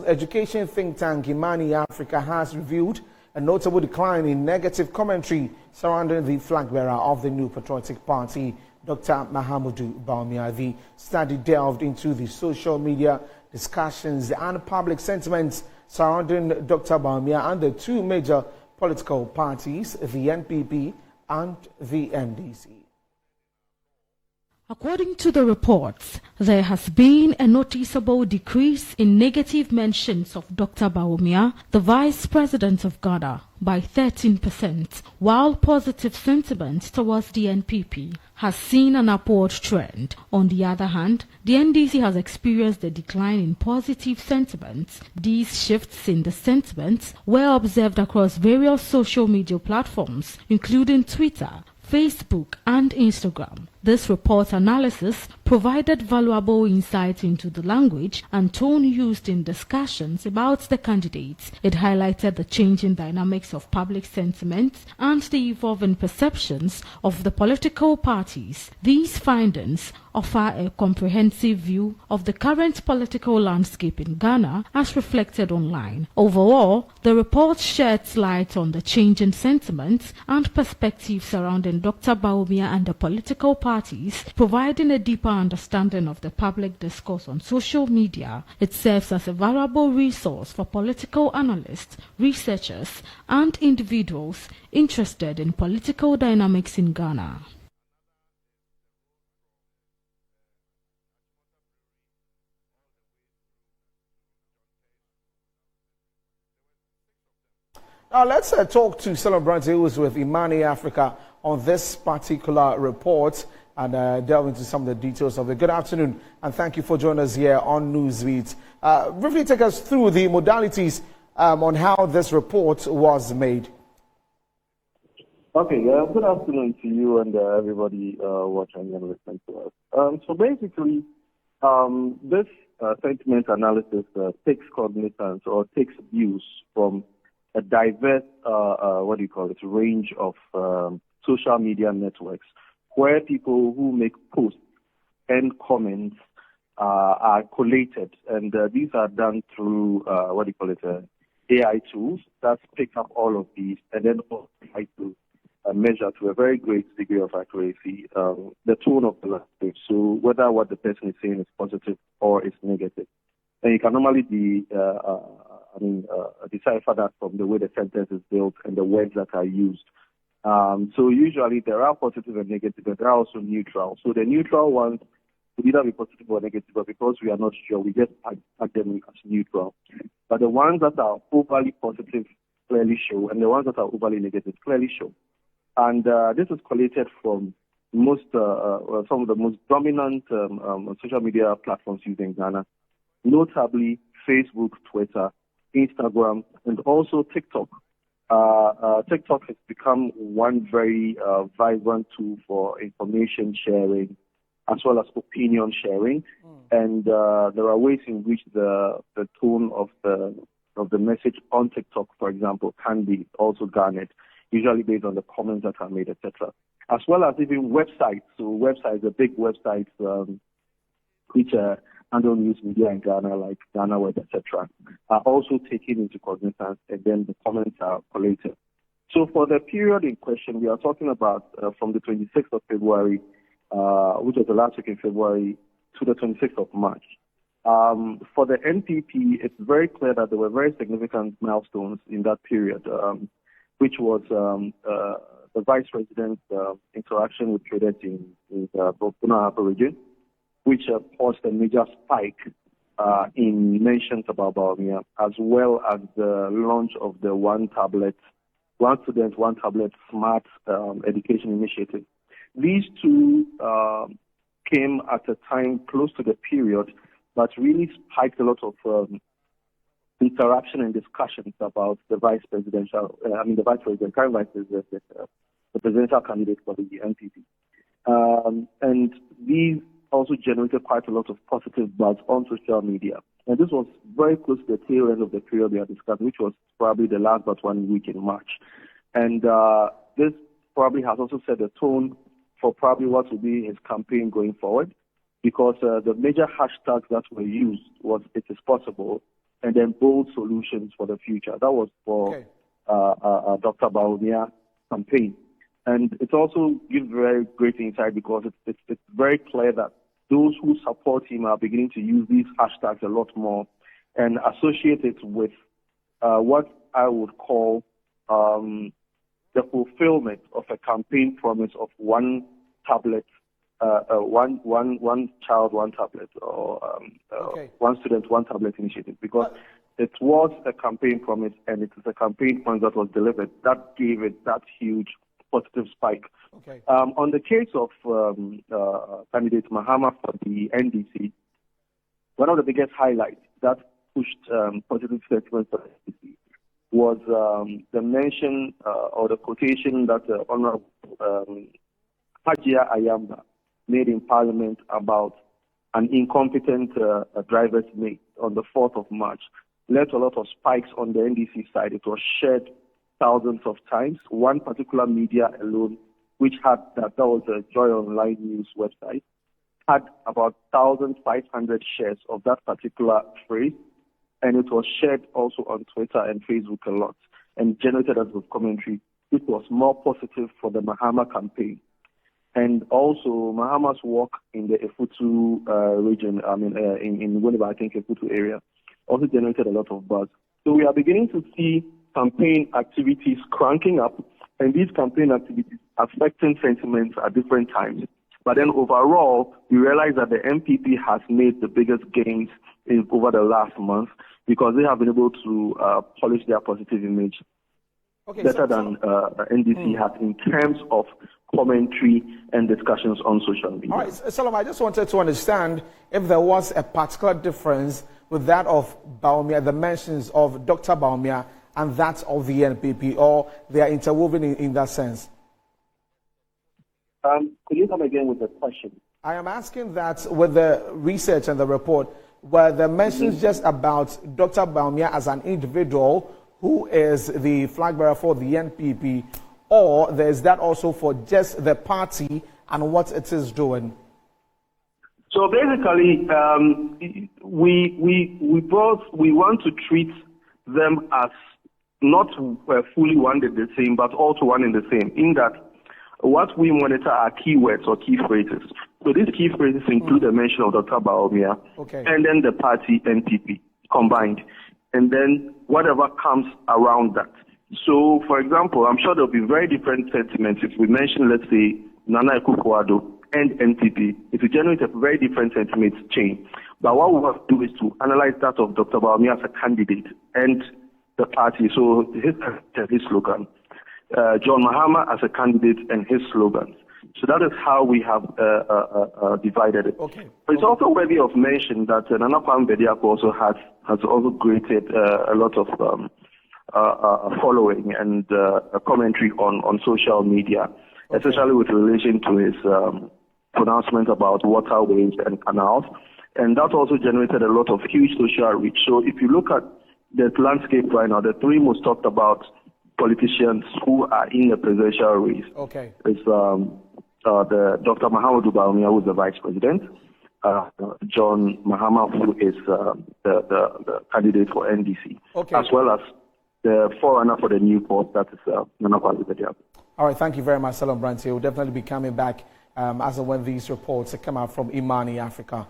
education think tank Imani Africa has revealed a notable decline in negative commentary surrounding the flag bearer of the new patriotic party, Dr. Bawumia. The study delved into the social media discussions and public sentiments surrounding Dr. Bawumia and the two major political parties, the NPP and the NDC. According to the reports, there has been a noticeable decrease in negative mentions of Dr. Bawumia, the Vice President of Ghana, by 13%, while positive sentiment towards the NPP has seen an upward trend. On the other hand, the NDC has experienced a decline in positive sentiments. These shifts in the sentiments were observed across various social media platforms, including Twitter, Facebook and Instagram. This report analysis provided valuable insight into the language and tone used in discussions about the candidates. It highlighted the changing dynamics of public sentiment and the evolving perceptions of the political parties. These findings offer a comprehensive view of the current political landscape in Ghana as reflected online. Overall, the report sheds light on the changing sentiments and perspectives surrounding Dr. Bawumia and the political parties, providing a deeper understanding of the public discourse on social media. It serves as a valuable resource for political analysts, researchers, and individuals interested in political dynamics in Ghana. Now let's talk to Celebrant who is with Imani Africa on this particular report and delve into some of the details of it. Good afternoon and thank you for joining us here on Newsbeat. Briefly take us through the modalities on how this report was made. Okay, good afternoon to you and everybody watching and listening to us. So basically, this sentiment analysis takes cognizance or takes views from a diverse, range of social media networks where people who make posts and comments are collated. And these are done through, AI tools that pick up all of these and then try to measure to a very great degree of accuracy the tone of the language. So whether what the person is saying is positive or is negative. And you can normally decipher that from the way the sentence is built and the words that are used. So usually there are positive and negative, but there are also neutral. So the neutral ones could either be positive or negative, but because we are not sure, we just add them as neutral. But the ones that are overly positive clearly show, and the ones that are overly negative clearly show. And this is collated from some of the most dominant social media platforms used in Ghana, notably Facebook, Twitter, Instagram, and also TikTok. TikTok has become one very vibrant tool for information sharing as well as opinion sharing. And there are ways in which the tone of the message on TikTok, for example, can be also garnered, usually based on the comments that are made, etc. As well as even websites. So websites, the big websites which handle news media in Ghana, like Ghana Web, etc., are also taken into cognizance, and then the comments are collated. So for the period in question, we are talking about from the 26th of February, which was the last week in February, to the 26th of March. For the NPP, it's very clear that there were very significant milestones in that period, which was the Vice President's interaction with traders in the Burkina region, which caused a major spike in mentions about Bawumia, as well as the launch of the One Student, One Tablet Smart Education Initiative. These two came at a time close to the period, but really spiked a lot of interaction and discussions about the Vice President, current Vice President, the presidential candidate for the NPP. And these also generated quite a lot of positive buzz on social media. And this was very close to the tail end of the period we are discussing, which was probably the last but 1 week in March. And this probably has also set the tone for probably what will be his campaign going forward, because the major hashtags that were used was "it is possible" and then bold solutions for the future. That was for Dr. Bawumia campaign. And it also gives very great insight because it's very clear that those who support him are beginning to use these hashtags a lot more and associate it with what I would call the fulfillment of a campaign promise of one tablet, one child, one tablet, or one student, one tablet initiative. Because it was a campaign promise and it is a campaign promise that was delivered. That gave it that huge positive spike. On the case of candidate Mahama for the NDC, one of the biggest highlights that pushed positive sentiment for the NDC was the mention or the quotation that Honorable Hajia Ayamba made in Parliament about an incompetent driver's mate on the 4th of March. Led to a lot of spikes on the NDC side. It was shared thousands of times. One particular media alone, which had that was a Joy Online News website, had about 1,500 shares of that particular phrase, and it was shared also on Twitter and Facebook a lot, and generated as a commentary, which was more positive for the Mahama campaign. And also Mahama's work in the Efutu region, in Winneba, I think Efutu area, also generated a lot of buzz. So we are beginning to see campaign activities cranking up, and these campaign activities affecting sentiments at different times. But then overall, we realize that the MPP has made the biggest gains over the last month because they have been able to polish their positive image better than NDC has in terms of commentary and discussions on social media. All right, Solomon, I just wanted to understand if there was a particular difference with that of Bawumia, the mentions of Dr. Bawumia and that of the NPP, or they are interwoven in that sense? Could you come again with the question? I am asking that with the research and the report, were the mentions just about Dr. Bawumia as an individual who is the flag bearer for the NPP, or there's that also for just the party and what it is doing? So basically, we want to treat them as not fully one and the same, but also one and the same, in that what we monitor are keywords or key phrases. So these key phrases include the mention of Dr. Bawumia and then the party NPP combined, and then whatever comes around that. So, for example, I'm sure there'll be very different sentiments if we mention, let's say, Nana Akufo-Addo and NPP. It will generate a very different sentiment chain. But what we have to do is to analyze that of Dr. Bawumia as a candidate and the party. So his slogan. John Mahama as a candidate and his slogans. So that is how we have divided it. But it's also worthy of mention that Nana Kwame Bediako also has also created a lot of following and commentary on social media, especially with relation to his pronouncement about waterways and canals. And that also generated a lot of huge social reach. So if you look at the landscape right now, the three most talked about politicians who are in the presidential race is the Dr. Mahamudu Bawumia, who is the vice president, John Mahama, who is the candidate for NDC, as well as the forerunner for the new post, that is Nana Kwame Bediako. All right, thank you very much, Salom Branty. We'll definitely be coming back as and when these reports come out from Imani, Africa.